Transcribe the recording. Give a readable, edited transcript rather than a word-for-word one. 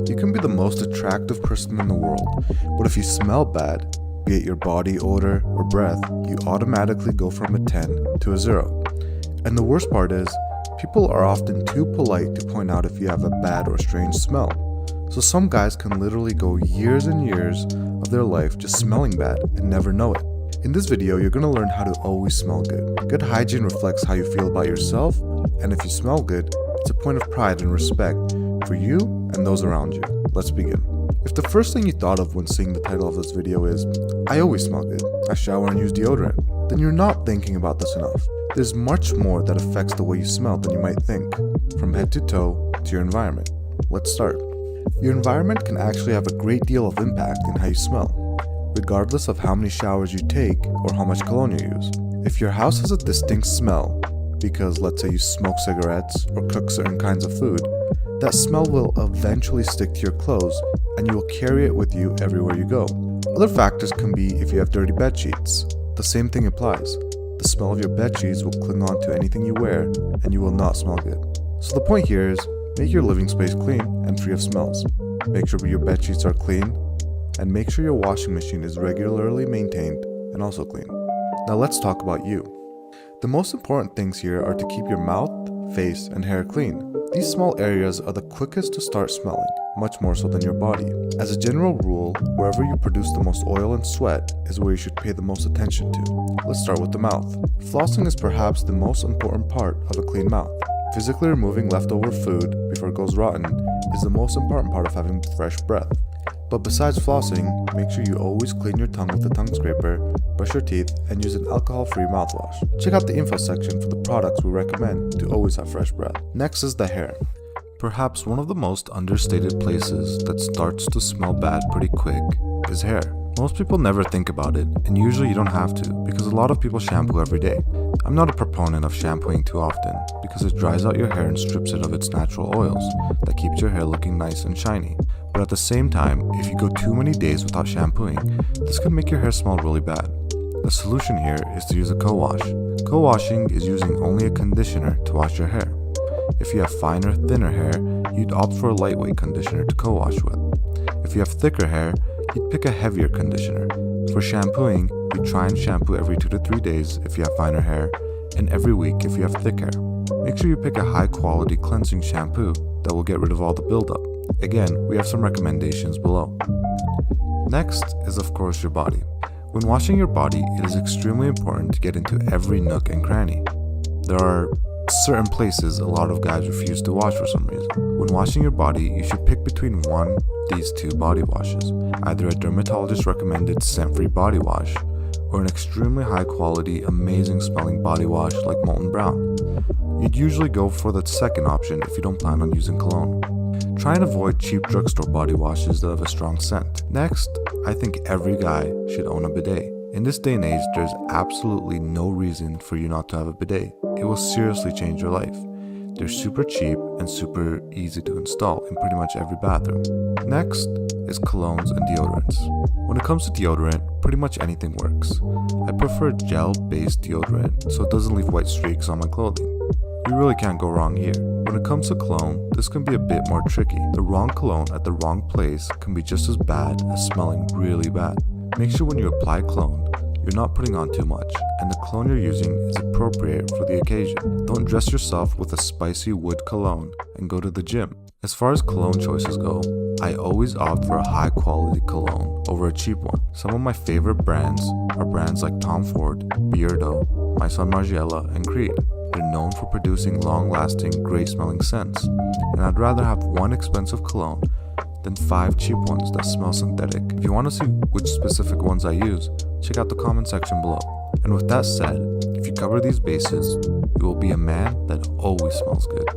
You can be the most attractive person in the world, but if you smell bad, be it your body odor or breath, you automatically go from a 10 to a 0. And the worst part is, people are often too polite to point out if you have a bad or strange smell. So some guys can literally go years and years of their life just smelling bad and never know it. In this video, you're going to learn how to always smell good. Good hygiene reflects how you feel about yourself, and if you smell good, it's a point of pride and respect for you and those around you. Let's begin. If the first thing you thought of when seeing the title of this video is, I always smell good, I shower and use deodorant, then you're not thinking about this enough. There's much more that affects the way you smell than you might think, from head to toe to your environment. Let's start. Your environment can actually have a great deal of impact in how you smell, regardless of how many showers you take or how much cologne you use. If your house has a distinct smell, because let's say you smoke cigarettes or cook certain kinds of food, that smell will eventually stick to your clothes and you will carry it with you everywhere you go. Other factors can be if you have dirty bed sheets. The same thing applies. The smell of your bed sheets will cling on to anything you wear and you will not smell good. So the point here is, make your living space clean and free of smells. Make sure your bed sheets are clean, and make sure your washing machine is regularly maintained and also clean. Now let's talk about you. The most important things here are to keep your mouth, face, and hair clean. These small areas are the quickest to start smelling, much more so than your body. As a general rule, wherever you produce the most oil and sweat is where you should pay the most attention to. Let's start with the mouth. Flossing is perhaps the most important part of a clean mouth. Physically removing leftover food before it goes rotten is the most important part of having fresh breath. But besides flossing, make sure you always clean your tongue with a tongue scraper, brush your teeth, and use an alcohol-free mouthwash. Check out the info section for the products we recommend to always have fresh breath. Next is the hair. Perhaps one of the most understated places that starts to smell bad pretty quick is hair. Most people never think about it, and usually you don't have to, because a lot of people shampoo every day. I'm not a proponent of shampooing too often, because it dries out your hair and strips it of its natural oils that keeps your hair looking nice and shiny. But at the same time, if you go too many days without shampooing, this can make your hair smell really bad. The solution here is to use a co-wash. Co-washing is using only a conditioner to wash your hair. If you have finer, thinner hair, you'd opt for a lightweight conditioner to co-wash with. If you have thicker hair, you'd pick a heavier conditioner. For shampooing, you try and shampoo every 2 to 3 days if you have finer hair, and every week if you have thick hair. Make sure you pick a high quality cleansing shampoo that will get rid of all the buildup. Again, we have some recommendations below. Next is of course your body. When washing your body, it is extremely important to get into every nook and cranny. There are certain places a lot of guys refuse to wash for some reason. When washing your body, you should pick between these two body washes, either a dermatologist recommended scent-free body wash or an extremely high quality, amazing smelling body wash like Molten Brown. You'd usually go for the second option if you don't plan on using cologne. Try and avoid cheap drugstore body washes that have a strong scent. Next, I think every guy should own a bidet. In this day and age, there's absolutely no reason for you not to have a bidet. It will seriously change your life. They're super cheap and super easy to install in pretty much every bathroom. Next is colognes and deodorants. When it comes to deodorant, pretty much anything works. I prefer gel-based deodorant so it doesn't leave white streaks on my clothing. You really can't go wrong here. When it comes to cologne, this can be a bit more tricky. The wrong cologne at the wrong place can be just as bad as smelling really bad. Make sure when you apply cologne, you're not putting on too much, and the cologne you're using is appropriate for the occasion. Don't dress yourself with a spicy wood cologne and go to the gym. As far as cologne choices go, I always opt for a high quality cologne over a cheap one. Some of my favorite brands are brands like Tom Ford, Beardo, My Son Margiela, and Creed. They're known for producing long-lasting, great-smelling scents, and I'd rather have one expensive cologne than 5 cheap ones that smell synthetic. If you want to see which specific ones I use, check out the comment section below. And with that said, if you cover these bases, you will be a man that always smells good.